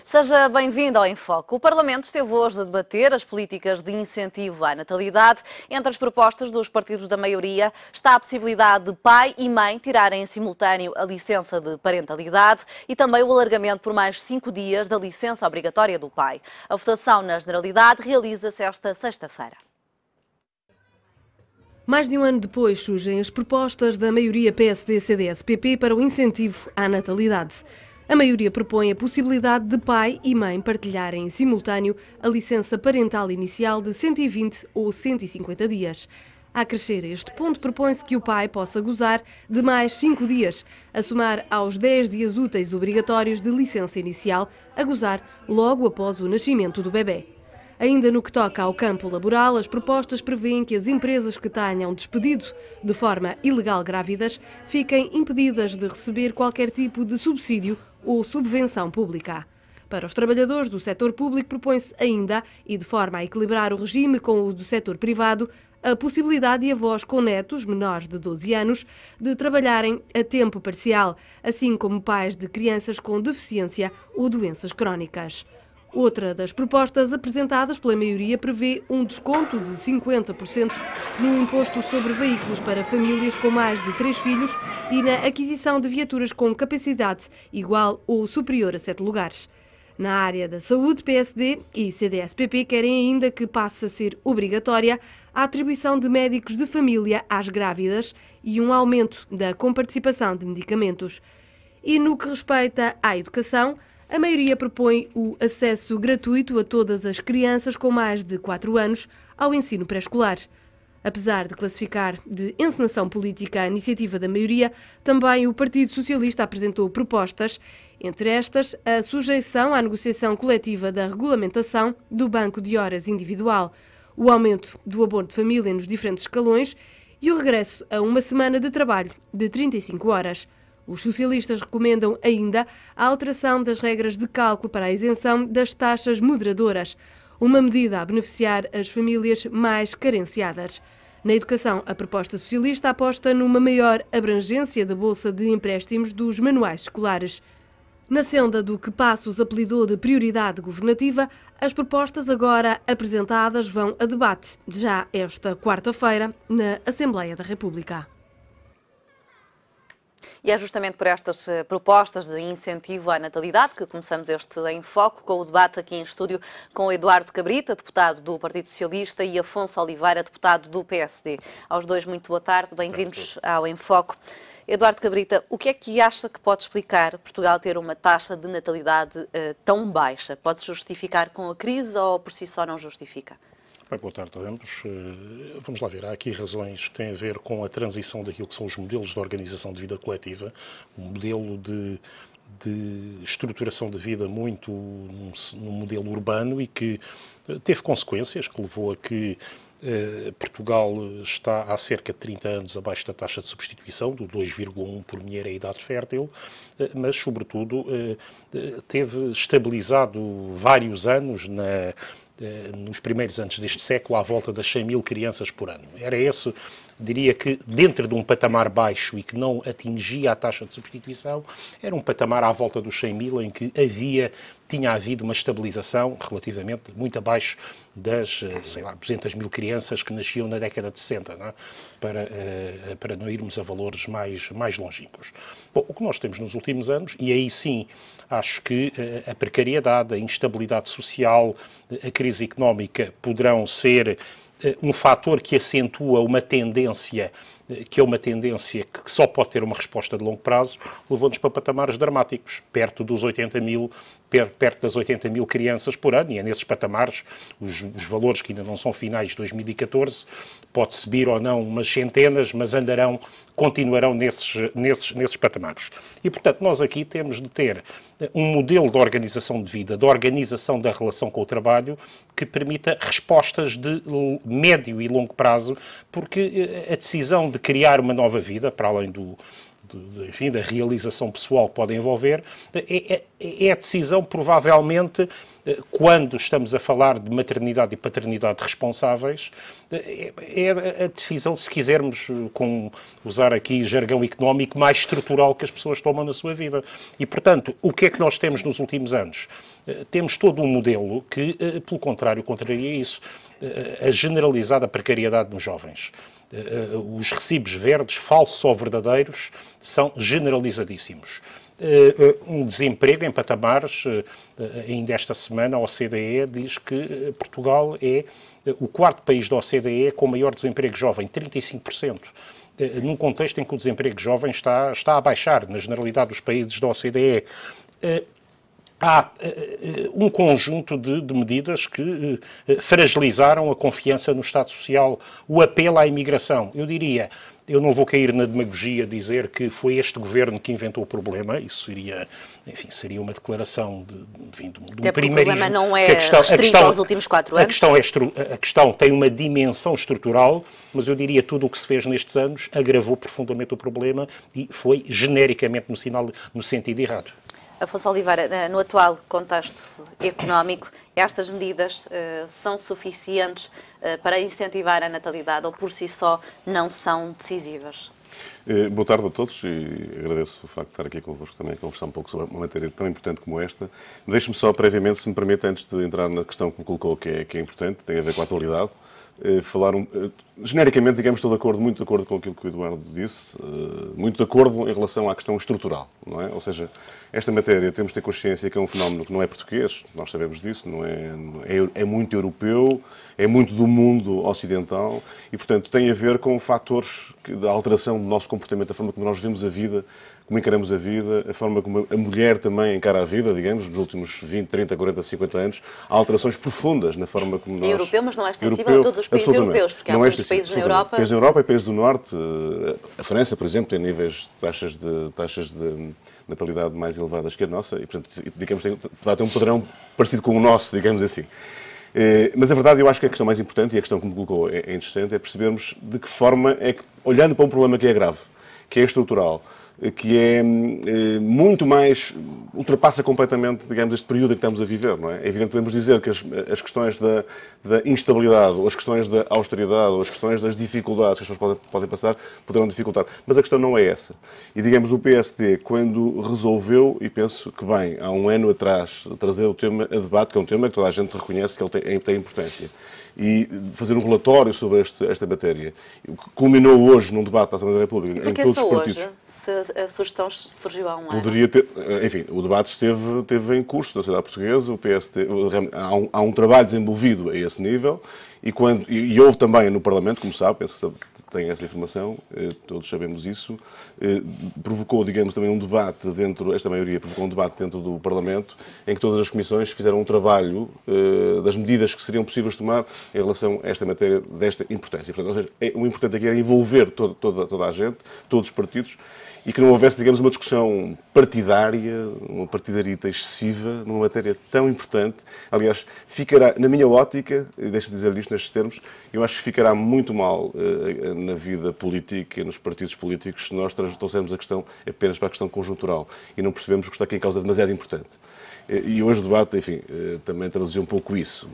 Seja bem-vindo ao Enfoque. O Parlamento esteve hoje a debater as políticas de incentivo à natalidade. Entre as propostas dos partidos da maioria está a possibilidade de pai e mãe tirarem em simultâneo a licença de parentalidade e também o alargamento por mais 5 dias da licença obrigatória do pai. A votação na Generalidade realiza-se esta sexta-feira. Mais de um ano depois surgem as propostas da maioria PSD-CDS-PP para o incentivo à natalidade. A maioria propõe a possibilidade de pai e mãe partilharem em simultâneo a licença parental inicial de 120 ou 150 dias. A acrescer a este ponto, propõe-se que o pai possa gozar de mais 5 dias, a somar aos 10 dias úteis obrigatórios de licença inicial, a gozar logo após o nascimento do bebê. Ainda no que toca ao campo laboral, as propostas prevêem que as empresas que tenham despedido de forma ilegal grávidas fiquem impedidas de receber qualquer tipo de subsídio ou subvenção pública. Para os trabalhadores do setor público propõe-se ainda, e de forma a equilibrar o regime com o do setor privado, a possibilidade de avós com netos menores de 12 anos de trabalharem a tempo parcial, assim como pais de crianças com deficiência ou doenças crónicas. Outra das propostas apresentadas pela maioria prevê um desconto de 50% no imposto sobre veículos para famílias com mais de 3 filhos e na aquisição de viaturas com capacidade igual ou superior a 7 lugares. Na área da saúde, PSD e CDS-PP querem ainda que passe a ser obrigatória a atribuição de médicos de família às grávidas e um aumento da comparticipação de medicamentos. E no que respeita à educação, a maioria propõe o acesso gratuito a todas as crianças com mais de 4 anos ao ensino pré-escolar. Apesar de classificar de encenação política a iniciativa da maioria, também o Partido Socialista apresentou propostas, entre estas a sujeição à negociação coletiva da regulamentação do banco de horas individual, o aumento do abono de família nos diferentes escalões e o regresso a uma semana de trabalho de 35 horas. Os socialistas recomendam ainda a alteração das regras de cálculo para a isenção das taxas moderadoras, uma medida a beneficiar as famílias mais carenciadas. Na educação, a proposta socialista aposta numa maior abrangência da bolsa de empréstimos dos manuais escolares. Na senda do que Passos apelidou de prioridade governativa, as propostas agora apresentadas vão a debate, já esta quarta-feira, na Assembleia da República. E é justamente por estas propostas de incentivo à natalidade que começamos este Em Foco, com o debate aqui em estúdio com Eduardo Cabrita, deputado do Partido Socialista, e Afonso Oliveira, deputado do PSD. Aos dois, muito boa tarde, bem-vindos ao Em Foco. Eduardo Cabrita, o que é que acha que pode explicar Portugal ter uma taxa de natalidade tão baixa? Pode-se justificar com a crise ou por si só não justifica? Bem, boa tarde a ambos. Vamos lá ver, há aqui razões que têm a ver com a transição daquilo que são os modelos de organização de vida coletiva, um modelo de estruturação de vida muito num modelo urbano e que teve consequências, que levou a que Portugal está há cerca de 30 anos abaixo da taxa de substituição, do 2,1 por mulher à idade fértil, mas, sobretudo, teve estabilizado vários anos nos primeiros anos deste século, à volta das 100 mil crianças por ano. Era esse, diria que, dentro de um patamar baixo e que não atingia a taxa de substituição, era um patamar à volta dos 100 mil, em que tinha havido uma estabilização relativamente muito abaixo das, 200 mil crianças que nasciam na década de 60, não é? Para não irmos a valores mais longínquos. Bom, o que nós temos nos últimos anos, e aí sim acho que a precariedade, a instabilidade social, a crise económica poderão ser um fator que acentua uma tendência, que é uma tendência que só pode ter uma resposta de longo prazo, levou-nos para patamares dramáticos, perto das 80 mil crianças por ano, e é nesses patamares, os valores que ainda não são finais de 2014, pode subir ou não umas centenas, mas continuarão nesses patamares. E, portanto, nós aqui temos de ter um modelo de organização de vida, de organização da relação com o trabalho, que permita respostas de médio e longo prazo, porque a decisão de criar uma nova vida, para além enfim, da realização pessoal que podem envolver, é a decisão, provavelmente, quando estamos a falar de maternidade e paternidade responsáveis, é a decisão, se quisermos usar aqui jargão económico, mais estrutural que as pessoas tomam na sua vida. E, portanto, o que é que nós temos nos últimos anos? Temos todo um modelo que, pelo contrário, contraria isso. A generalizada precariedade nos jovens. Os recibos verdes, falsos ou verdadeiros, são generalizadíssimos. Um desemprego em patamares, ainda esta semana a OCDE diz que Portugal é o quarto país da OCDE com maior desemprego jovem, 35%. Num contexto em que o desemprego jovem está a baixar, na generalidade dos países da OCDE. Há um conjunto de medidas que fragilizaram a confiança no Estado Social, o apelo à imigração. Eu diria, eu não vou cair na demagogia dizer que foi este governo que inventou o problema, isso seria, enfim, seria uma declaração de um primeirismo. O problema não é restrito aos últimos 4 anos. A questão tem uma dimensão estrutural, mas eu diria tudo o que se fez nestes anos agravou profundamente o problema e foi genericamente no sentido errado. Afonso Oliveira, no atual contexto económico, estas medidas são suficientes para incentivar a natalidade ou por si só não são decisivas? Boa tarde a todos e agradeço o facto de estar aqui convosco também a conversar um pouco sobre uma matéria tão importante como esta. Deixe-me só previamente, se me permite, antes de entrar na questão que me colocou, que é importante, tem a ver com a atualidade, falar genericamente, digamos, estou muito de acordo com aquilo que o Eduardo disse, muito de acordo em relação à questão estrutural, não é? Ou seja, esta matéria temos de ter consciência que é um fenómeno que não é português, nós sabemos disso, é muito europeu, é muito do mundo ocidental e, portanto, tem a ver com fatores da alteração do nosso comportamento, da forma como nós vemos a vida, como encaramos a vida, a forma como a mulher também encara a vida, digamos, nos últimos 20, 30, 40, 50 anos, há alterações profundas na forma como nós... É europeu, mas não é extensível a todos os países europeus, porque há muitos países na Europa... Países na Europa e países do Norte, a França, por exemplo, tem níveis de taxas de natalidade mais elevadas que a nossa e, portanto, digamos, tem um padrão parecido com o nosso, digamos assim. Mas a verdade, eu acho que a questão mais importante, e a questão que me colocou é interessante, é percebermos de que forma é que, olhando para um problema que é grave, que é estrutural, que é muito mais, ultrapassa completamente, digamos, este período em que estamos a viver, não é? É evidente que podemos dizer que as questões da instabilidade, ou as questões da austeridade, ou as questões das dificuldades que as pessoas podem passar, poderão dificultar. Mas a questão não é essa. E, digamos, o PSD, quando resolveu, e penso que bem, há um ano atrás, trazer o tema a debate, que é um tema que toda a gente reconhece que ele tem importância, e fazer um relatório sobre esta matéria, que culminou hoje num debate para a Assembleia da República, em que todos os partidos... Hoje, se a sugestão surgiu há um ano? Poderia ter... Enfim, o debate esteve em curso na sociedade portuguesa, o PSD... Há um trabalho desenvolvido a esse nível, e houve também no Parlamento, como sabe, penso que tem essa informação, todos sabemos isso, provocou, digamos, também um debate esta maioria provocou um debate dentro do Parlamento, em que todas as comissões fizeram um trabalho das medidas que seriam possíveis tomar em relação a esta matéria desta importância. Portanto, ou seja, o importante aqui era envolver toda a gente, todos os partidos, e que não houvesse, digamos, uma discussão partidária, uma partidarita excessiva, numa matéria tão importante. Aliás, ficará, na minha ótica, e deixe-me dizer-lhe isto nestes termos, eu acho que ficará muito mal na vida política, nos partidos políticos, se nós trouxermos a questão apenas para a questão conjuntural e não percebemos que está aqui em causa demasiado importante. E hoje o debate, enfim, também traduziu um pouco isso,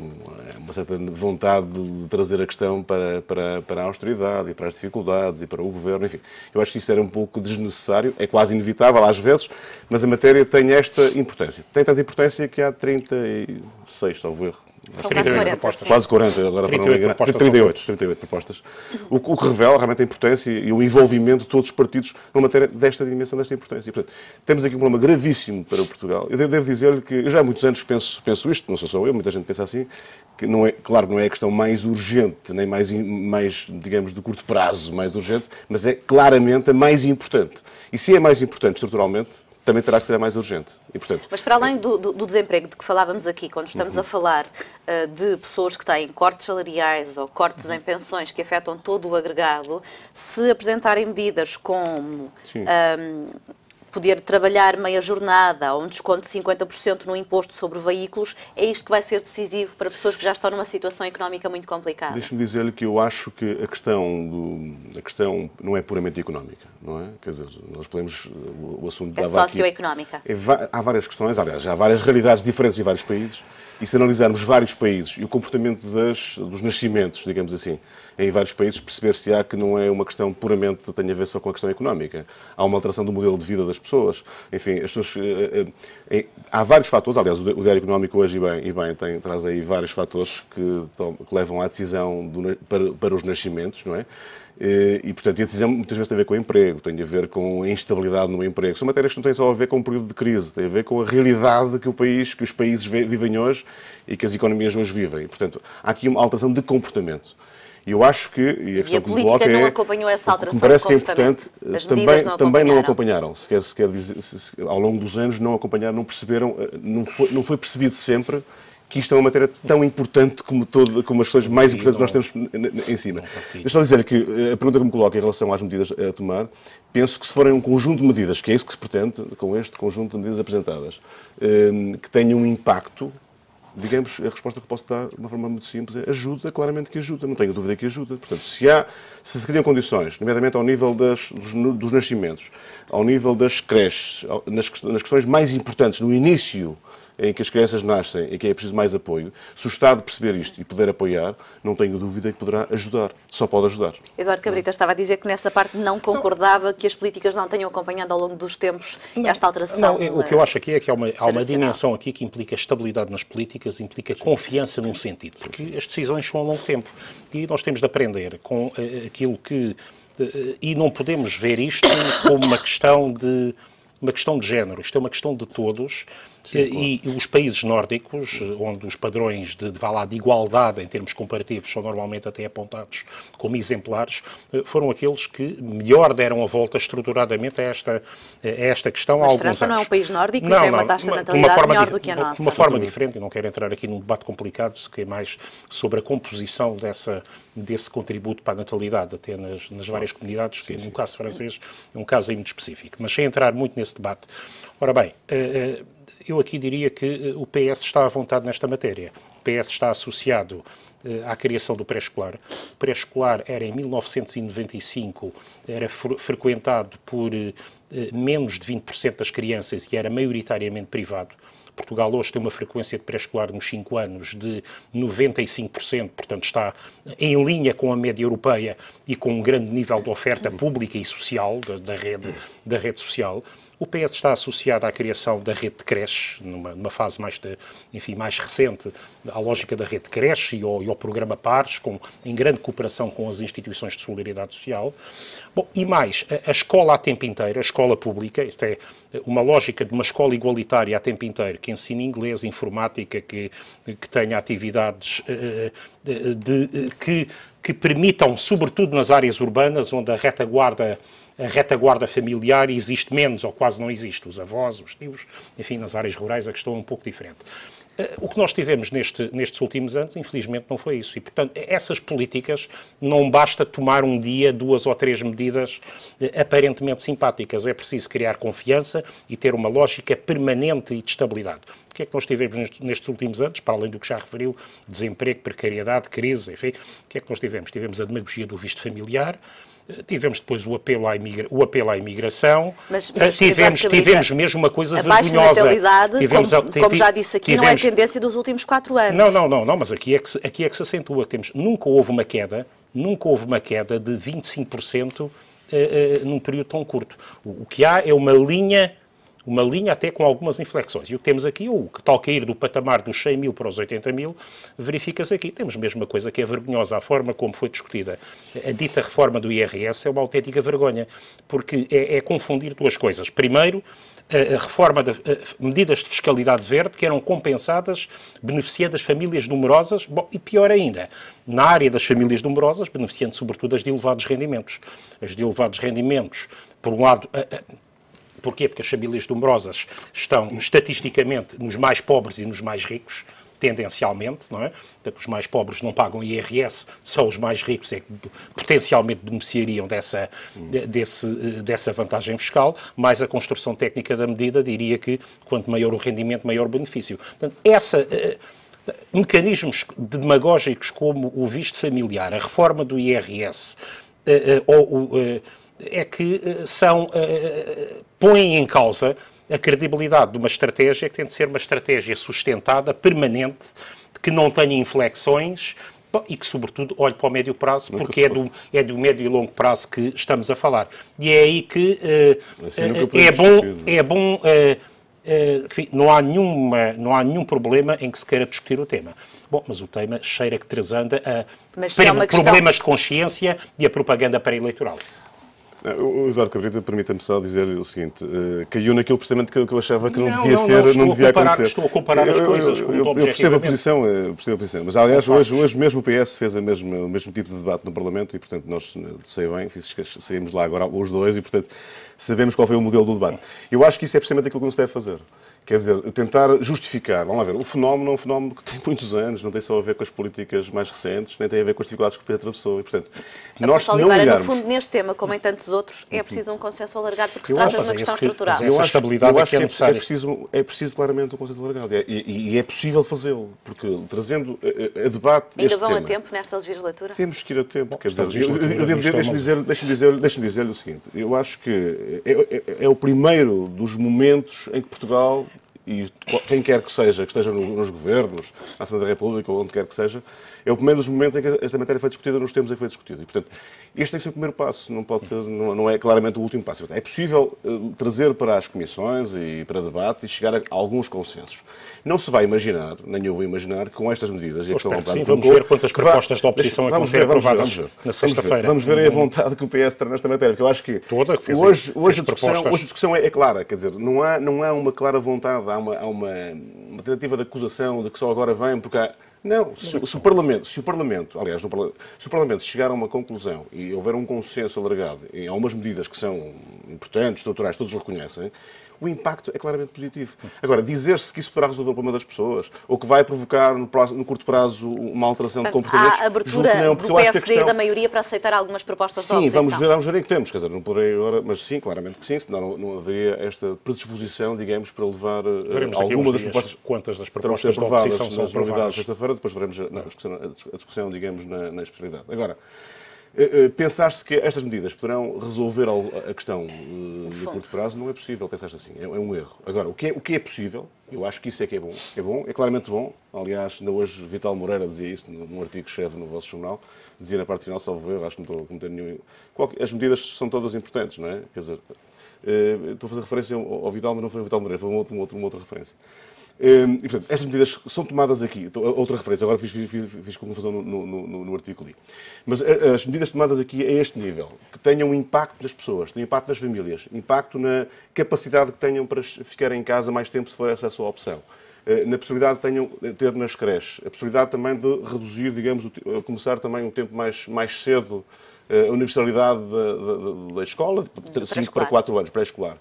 uma certa vontade de trazer a questão para a austeridade e para as dificuldades e para o governo, enfim. Eu acho que isso era um pouco desnecessário, é quase inevitável às vezes, mas a matéria tem esta importância. Tem tanta importância que há 36, talvez erro. São quase 40 propostas. Quase 40, agora 38 propostas. O que revela realmente a importância e o envolvimento de todos os partidos numa matéria desta dimensão, desta importância. E, portanto, temos aqui um problema gravíssimo para o Portugal. Eu devo dizer-lhe que eu já há muitos anos penso isto, não sou só eu, muita gente pensa assim, que não é, claro, não é a questão mais urgente, nem mais, digamos, de curto prazo mais urgente, mas é claramente a mais importante. E se é mais importante estruturalmente, também terá que ser mais urgente. E, portanto, mas para além do desemprego de que falávamos aqui, quando estamos a falar de pessoas que têm cortes salariais ou cortes em pensões que afetam todo o agregado, se apresentarem medidas como poder trabalhar meia jornada ou um desconto de 50% no imposto sobre veículos, é isto que vai ser decisivo para pessoas que já estão numa situação económica muito complicada? Deixe-me dizer-lhe que eu acho que a questão não é puramente económica, não é? Quer dizer, nós podemos... O assunto é socioeconómica. Há várias questões, aliás, há várias realidades diferentes em vários países, e se analisarmos vários países e o comportamento dos nascimentos, digamos assim, em vários países, perceber-se-á que não é uma questão puramente tem a ver só com a questão económica. Há uma alteração do modelo de vida das pessoas. Enfim, as pessoas, há vários fatores. Aliás, o Diário Económico hoje traz aí vários fatores que levam à decisão para os nascimentos, não é? E, portanto, a decisão muitas vezes tem a ver com o emprego, tem a ver com a instabilidade no emprego. São matérias que não têm só a ver com um período de crise, tem a ver com a realidade que os países vivem hoje e que as economias hoje vivem. E, portanto, há aqui uma alteração de comportamento. E eu acho que, e a questão que me coloca é, não acompanhou essa alteração me parece de que é importante, também não acompanharam. Ao longo dos anos não acompanharam, não perceberam, não foi percebido sempre que isto é uma matéria tão importante como as questões mais importantes que nós temos em cima. Deixa-me dizer que a pergunta que me coloca em relação às medidas a tomar, penso que se forem um conjunto de medidas, que é isso que se pretende com este conjunto de medidas apresentadas, que tenham um impacto, digamos, a resposta que posso dar de uma forma muito simples é ajuda, claramente que ajuda, não tenho dúvida que ajuda. Portanto, se criam condições, nomeadamente ao nível dos nascimentos, ao nível das creches, nas questões mais importantes, no início em que as crianças nascem e que é preciso mais apoio, se o Estado perceber isto e puder apoiar, não tenho dúvida que poderá ajudar. Só pode ajudar. Eduardo Cabrita estava a dizer que nessa parte não concordava que as políticas não tenham acompanhado ao longo dos tempos esta alteração. Não, o que eu acho aqui é que há uma dimensão aqui que implica estabilidade nas políticas, implica confiança num sentido, porque as decisões são a longo tempo e nós temos de aprender com aquilo que... E não podemos ver isto como uma questão de género, isto é uma questão de todos. Sim, e os países nórdicos, onde os padrões de igualdade em termos comparativos são normalmente até apontados como exemplares, foram aqueles que melhor deram a volta estruturadamente a esta questão há alguns anos. Mas a França não é um país nórdico e tem uma taxa de natalidade melhor do que a nossa. De uma forma diferente, e não quero entrar aqui num debate complicado, que é mais sobre a composição desse contributo para a natalidade, até nas várias comunidades, que no caso francês é um caso aí muito específico. Mas sem entrar muito nesse debate. Ora bem, eu aqui diria que o PS está à vontade nesta matéria. O PS está associado à criação do pré-escolar. O pré-escolar era em 1995, era frequentado por menos de 20% das crianças e era maioritariamente privado. Portugal hoje tem uma frequência de pré-escolar nos 5 anos de 95%, portanto está em linha com a média europeia e com um grande nível de oferta pública e social, da rede social. O PS está associado à criação da rede de creches, numa fase mais recente, à lógica da rede de creches e ao programa Pares, em grande cooperação com as instituições de solidariedade social. Bom, e mais, a escola a tempo inteiro, a escola pública, isto é uma lógica de uma escola igualitária a tempo inteiro, que ensine inglês, informática, que tenha atividades que permitam, sobretudo nas áreas urbanas, onde a retaguarda familiar existe menos ou quase não existe. Os avós, os tios, enfim, nas áreas rurais a questão é um pouco diferente. O que nós tivemos nestes últimos anos, infelizmente, não foi isso. E, portanto, essas políticas não basta tomar um dia 2 ou 3 medidas aparentemente simpáticas. É preciso criar confiança e ter uma lógica permanente e de estabilidade. O que é que nós tivemos nestes últimos anos, para além do que já referiu, desemprego, precariedade, crise, enfim, o que é que nós tivemos? Tivemos a demagogia do visto familiar, tivemos depois o apelo à imigração, mas tivemos mesmo uma coisa vergonhosa. A baixa natalidade, como já disse aqui, não é a tendência dos últimos 4 anos. Não, mas aqui é que se acentua. Nunca houve uma queda de 25% num período tão curto. O que há é uma linha até com algumas inflexões. E o que temos aqui, o que tal cair do patamar dos 100 mil para os 80 mil, verifica-se aqui. Temos mesmo uma coisa que é vergonhosa, a forma como foi discutida. A dita reforma do IRS é uma autêntica vergonha, porque é confundir duas coisas. Primeiro, a reforma de medidas de fiscalidade verde que eram compensadas, beneficiando as famílias numerosas, bom, e pior ainda, na área das famílias numerosas, beneficiando sobretudo as de elevados rendimentos. As de elevados rendimentos, por um lado... Porquê? Porque as famílias numerosas estão estatisticamente nos mais pobres e nos mais ricos, tendencialmente, não é? Portanto, os mais pobres não pagam IRS, só os mais ricos é que potencialmente beneficiariam dessa vantagem fiscal, mas a construção técnica da medida diria que quanto maior o rendimento, maior o benefício. Portanto, mecanismos demagógicos como o visto familiar, a reforma do IRS, põem em causa a credibilidade de uma estratégia que tem de ser uma estratégia sustentada, permanente, que não tenha inflexões e que, sobretudo, olhe para o médio prazo, porque é do médio e longo prazo que estamos a falar. E é aí que não há nenhum problema em que se queira discutir o tema. Bom, mas o tema cheira que transanda a problemas de consciência e a propaganda pré-eleitoral. O Eduardo Cabrita, permita-me só dizer-lhe o seguinte, caiu naquilo precisamente que eu achava que não devia acontecer. Estou a comparar as coisas. Eu percebo a posição, mas aliás, hoje mesmo o PS fez o mesmo tipo de debate no Parlamento e, portanto, nós, sei bem, saímos lá agora os dois e, portanto, sabemos qual foi o modelo do debate. Eu acho que isso é precisamente aquilo que não se deve fazer. Quer dizer, tentar justificar, vamos lá ver, o fenómeno é um fenómeno que tem muitos anos, não tem só a ver com as políticas mais recentes, nem tem a ver com as dificuldades que o país atravessou. E, portanto, nós se não olharmos... No fundo, neste tema, como em tantos outros, é preciso um consenso alargado, porque se trata de uma questão estrutural. Eu acho que é preciso claramente um consenso alargado. E é possível fazê-lo, porque trazendo a debate este tema... Ainda vão a tempo nesta legislatura? Temos que ir a tempo. Quer dizer, deixe-me dizer-lhe o seguinte, eu acho que é o primeiro dos momentos em que Portugal... e quem quer que esteja nos governos, na Assembleia da República ou onde quer que seja, é o primeiro dos momentos em que esta matéria foi discutida nos termos em que foi discutida. E, portanto, este tem que ser o primeiro passo, não é claramente o último passo. É possível trazer para as comissões e para debate e chegar a alguns consensos. Não se vai imaginar, nem eu vou imaginar, que com estas medidas... Vamos ver quantas propostas da oposição é que vão ser aprovadas na sexta-feira. Vamos ver a vontade que o PS terá nesta matéria, porque eu acho que hoje a discussão é clara, quer dizer, não há uma clara vontade, há uma tentativa de acusação de que só agora vem porque há... Não, se o Parlamento chegar a uma conclusão e houver um consenso alargado em algumas medidas que são importantes, estruturais, todos reconhecem, o impacto é claramente positivo. Agora, dizer-se que isso poderá resolver o problema das pessoas ou que vai provocar no curto prazo uma alteração de comportamentos... Há abertura do PSD da maioria para aceitar algumas propostas da oposição? Sim, vamos ver em que temos. Quer dizer, não poderei agora... Mas sim, claramente que sim, senão não haveria esta predisposição, digamos, para levar alguma das propostas... Quantas das propostas da oposição são aprovadas sexta-feira, depois veremos a discussão, digamos, na especialidade. Agora, pensar-se que estas medidas poderão resolver a questão no curto prazo não é possível, pensar-se assim, é um erro. Agora, o que é possível, eu acho que isso é que é bom, é claramente bom. Aliás, ainda hoje Vital Moreira dizia isso num artigo que escreve no vosso jornal, dizia na parte final, salvo erro, acho que não estou a cometer nenhum... As medidas são todas importantes, não é? Quer dizer, estou a fazer referência ao Vital, mas não foi o Vital Moreira, foi uma outra referência. E, portanto, estas medidas são tomadas aqui. Outra referência, agora fiz confusão no artigo ali. Mas as medidas tomadas aqui a este nível, que tenham impacto nas pessoas, tenham impacto nas famílias, impacto na capacidade que tenham para ficar em casa mais tempo se for essa a sua opção, na possibilidade de ter nas creches, a possibilidade também de reduzir, digamos, começar também um tempo mais cedo a universalidade da escola, de 5 para 4 anos, pré-escolar.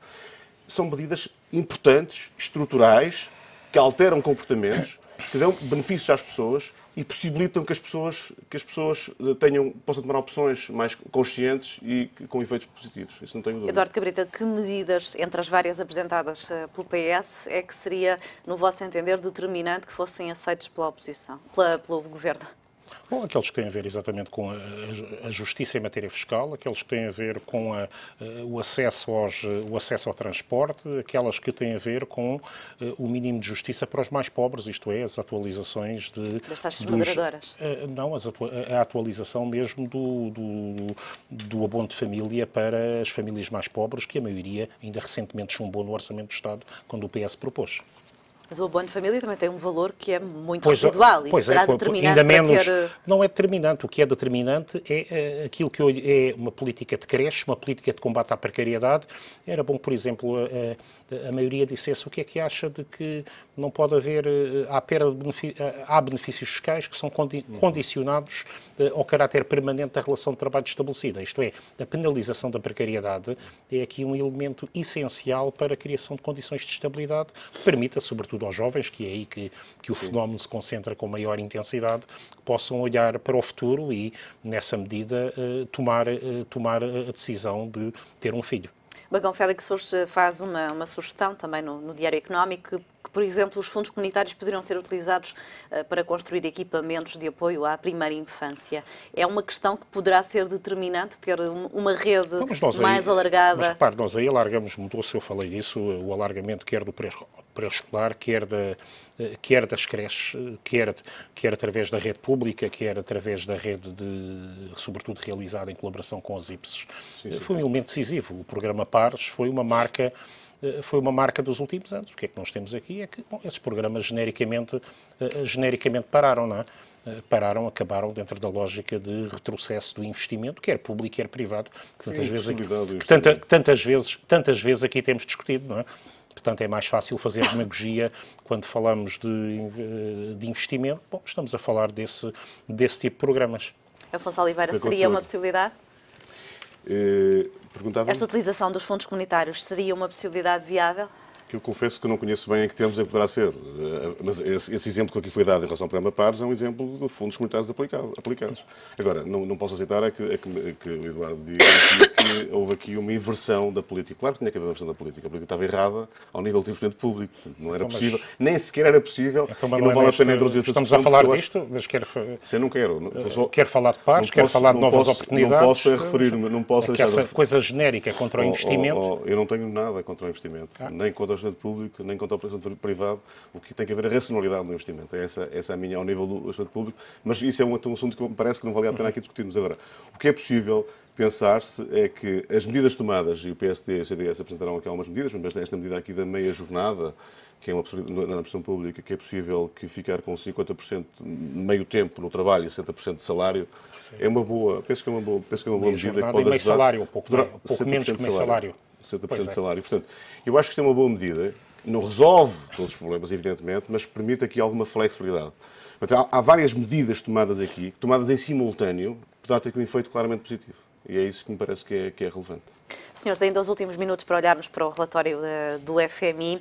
São medidas importantes, estruturais, que alteram comportamentos, que dão benefícios às pessoas e possibilitam que as pessoas possam tomar opções mais conscientes e com efeitos positivos. Isso não tenho dúvida. Eduardo Cabrita, que medidas, entre as várias apresentadas pelo PS, é que seria, no vosso entender, determinante que fossem aceitos pela oposição, pelo Governo? Bom, aqueles que têm a ver exatamente com a justiça em matéria fiscal, aqueles que têm a ver com o acesso ao transporte, aquelas que têm a ver com o mínimo de justiça para os mais pobres, isto é, as atualizações das taxas moderadoras. Não, a atualização mesmo do abono de família para as famílias mais pobres, que a maioria ainda recentemente chumbou no Orçamento do Estado, quando o PS propôs. Mas o abono de família também tem um valor que é muito residual. Isso será determinante ainda menos, para ter... Não é determinante. O que é determinante é aquilo que é uma política de creche, uma política de combate à precariedade. Era bom, por exemplo, a maioria dissesse o que é que acha de que não pode haver... Há benefícios fiscais que são condicionados ao caráter permanente da relação de trabalho estabelecida. Isto é, a penalização da precariedade é aqui um elemento essencial para a criação de condições de estabilidade que permita, sobretudo sobretudo aos jovens, que é aí que o fenómeno se concentra com maior intensidade, que possam olhar para o futuro e, nessa medida, tomar a decisão de ter um filho. Bagão Félix hoje faz uma sugestão também no Diário Económico que, por exemplo, os fundos comunitários poderiam ser utilizados para construir equipamentos de apoio à primeira infância. É uma questão que poderá ser determinante, ter uma rede mais alargada? Mas repare, nós aí alargamos, mudou-se, eu falei disso, o alargamento quer do pré-escolar, quer das creches, quer através da rede pública, quer através da rede, sobretudo realizada em colaboração com as IPSES. Foi um elemento decisivo. O programa Pares foi uma marca dos últimos anos. O que é que nós temos aqui é que esses programas genericamente pararam, não é? Acabaram dentro da lógica de retrocesso do investimento, quer público, quer privado, que tantas vezes aqui temos discutido, não é? Portanto, é mais fácil fazer demagogia quando falamos de investimento. Bom, estamos a falar desse tipo de programas. Afonso Oliveira, seria uma possibilidade? Esta utilização dos fundos comunitários seria uma possibilidade viável? Que eu confesso que não conheço bem em que termos é que poderá ser. Mas esse exemplo que aqui foi dado em relação ao programa Pares é um exemplo de fundos comunitários aplicados. Agora, não posso aceitar é que o Eduardo diga que houve aqui uma inversão da política. Claro que tinha que haver uma inversão da política. A política estava errada ao nível do investimento público. Não era possível. Nem sequer era possível. Então, e não vale a pena introduzir esta discussão. Estamos a falar disto, mas quero falar de Pares, quero falar de novas oportunidades. Não posso referir-me, não posso deixar essa coisa genérica contra o investimento. Eu não tenho nada contra o investimento. Nem contra o investimento público, nem contra o investimento privado. O que tem que haver é a racionalidade do investimento. Essa é a minha, ao nível do investimento público. Mas isso é um assunto que me parece que não valia a pena aqui discutirmos agora. O que é possível pensar-se é que as medidas tomadas, e o PSD e o CDS apresentaram aqui algumas medidas, mas esta medida aqui da meia jornada, que é uma possibilidade na administração pública, que é possível que ficar com 50% meio tempo no trabalho e 60% de salário, é uma boa, penso que é uma boa medida que pode ajudar. Salário, um pouco menos que meio salário. 60% de salário. Portanto, eu acho que isto é uma boa medida. Não resolve todos os problemas, evidentemente, mas permite aqui alguma flexibilidade. Portanto, há várias medidas tomadas aqui, tomadas em simultâneo, que poderá ter um efeito claramente positivo. E é isso que me parece que é relevante. Senhores, ainda os últimos minutos para olharmos para o relatório do FMI.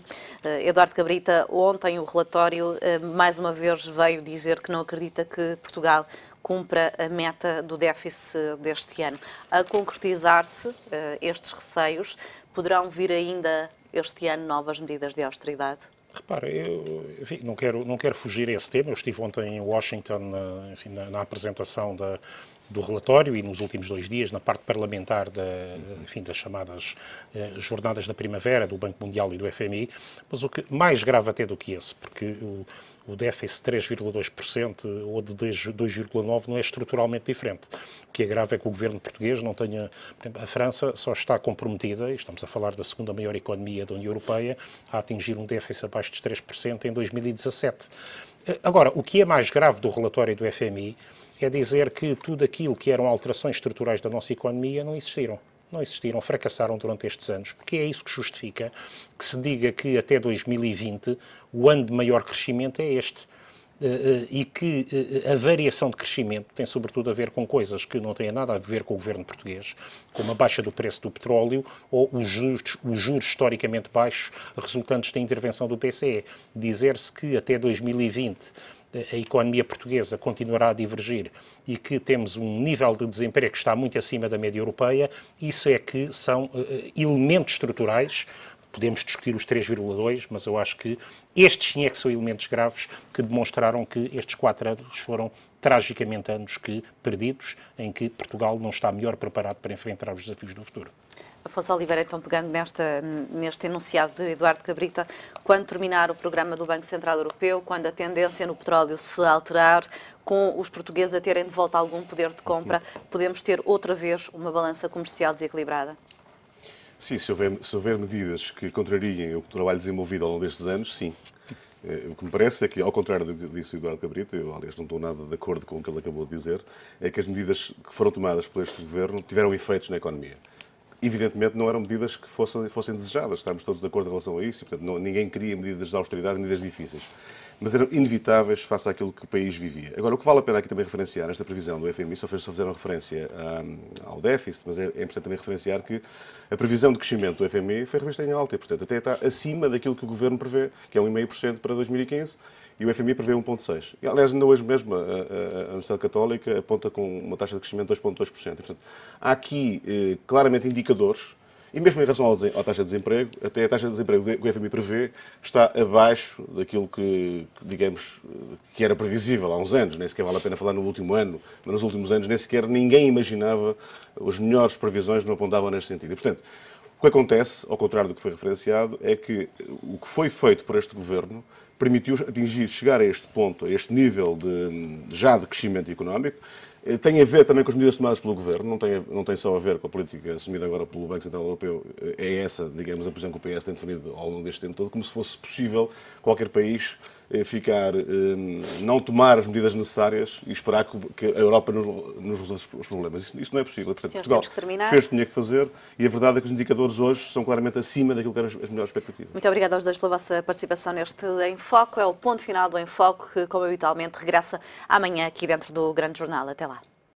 Eduardo Cabrita, ontem o relatório mais uma vez veio dizer que não acredita que Portugal cumpra a meta do déficit deste ano. A concretizar-se estes receios, poderão vir ainda este ano novas medidas de austeridade? Repara, enfim, não quero fugir a esse tema. Eu estive ontem em Washington, na apresentação do relatório e nos últimos 2 dias na parte parlamentar das chamadas Jornadas da Primavera do Banco Mundial e do FMI, mas o que mais grave até do que esse, porque o déficit de 3,2% ou de 2,9% não é estruturalmente diferente. O que é grave é que o governo português não tenha... Por exemplo, a França só está comprometida, e estamos a falar da segunda maior economia da União Europeia, a atingir um déficit abaixo de 3% em 2017. Agora, o que é mais grave do relatório do FMI é dizer que tudo aquilo que eram alterações estruturais da nossa economia não existiram, fracassaram durante estes anos, porque é isso que justifica que se diga que até 2020 o ano de maior crescimento é este. E que a variação de crescimento tem sobretudo a ver com coisas que não têm nada a ver com o governo português, como a baixa do preço do petróleo ou os juros historicamente baixos resultantes da intervenção do BCE. Dizer-se que até 2020 a economia portuguesa continuará a divergir e que temos um nível de desemprego que está muito acima da média europeia, isso é que são elementos estruturais. Podemos discutir os 3,2, mas eu acho que estes sim é que são elementos graves que demonstraram que estes 4 anos foram tragicamente anos perdidos, em que Portugal não está melhor preparado para enfrentar os desafios do futuro. Afonso Oliveira, então, pegando neste enunciado de Eduardo Cabrita, quando terminar o programa do Banco Central Europeu, quando a tendência no petróleo se alterar, com os portugueses a terem de volta algum poder de compra, podemos ter outra vez uma balança comercial desequilibrada? Sim, se houver medidas que contrariem o trabalho desenvolvido ao longo destes anos, sim. O que me parece é que, ao contrário do que disse o Eduardo Cabrita, eu, aliás, não estou nada de acordo com o que ele acabou de dizer, é que as medidas que foram tomadas por este governo tiveram efeitos na economia. Evidentemente, não eram medidas que fossem desejadas, estamos todos de acordo em relação a isso, e, portanto, ninguém queria medidas de austeridade, medidas difíceis. mas eram inevitáveis face àquilo que o país vivia. Agora, o que vale a pena aqui também referenciar nesta previsão do FMI, só fizeram referência ao déficit, mas é importante também referenciar que a previsão de crescimento do FMI foi revista em alta e, portanto, até está acima daquilo que o Governo prevê, que é 1,5% para 2015, e o FMI prevê 1,6%. E, aliás, ainda hoje mesmo a Universidade Católica aponta com uma taxa de crescimento de 2,2%. Portanto, há aqui claramente indicadores, e mesmo em relação à taxa de desemprego, até a taxa de desemprego que o FMI prevê está abaixo daquilo que, digamos, que era previsível há uns anos. Nem sequer vale a pena falar no último ano, mas nos últimos anos nem sequer ninguém imaginava, as melhores previsões não apontavam neste sentido. E, portanto, o que acontece, ao contrário do que foi referenciado, é que o que foi feito por este Governo permitiu chegar a este ponto, a este nível já de crescimento económico. Tem a ver também com as medidas tomadas pelo Governo, não tem só a ver com a política assumida agora pelo Banco Central Europeu. É essa, digamos, a posição que o PS tem definido ao longo deste tempo todo, como se fosse possível qualquer país não tomar as medidas necessárias e esperar que a Europa nos resolva os problemas. Isso não é possível. Portanto, Portugal fez o que tinha que fazer e a verdade é que os indicadores hoje são claramente acima daquilo que eram as melhores expectativas. Muito obrigada aos dois pela vossa participação neste Em Foco. É o ponto final do Em Foco que, como habitualmente, regressa amanhã aqui dentro do Grande Jornal. Até lá.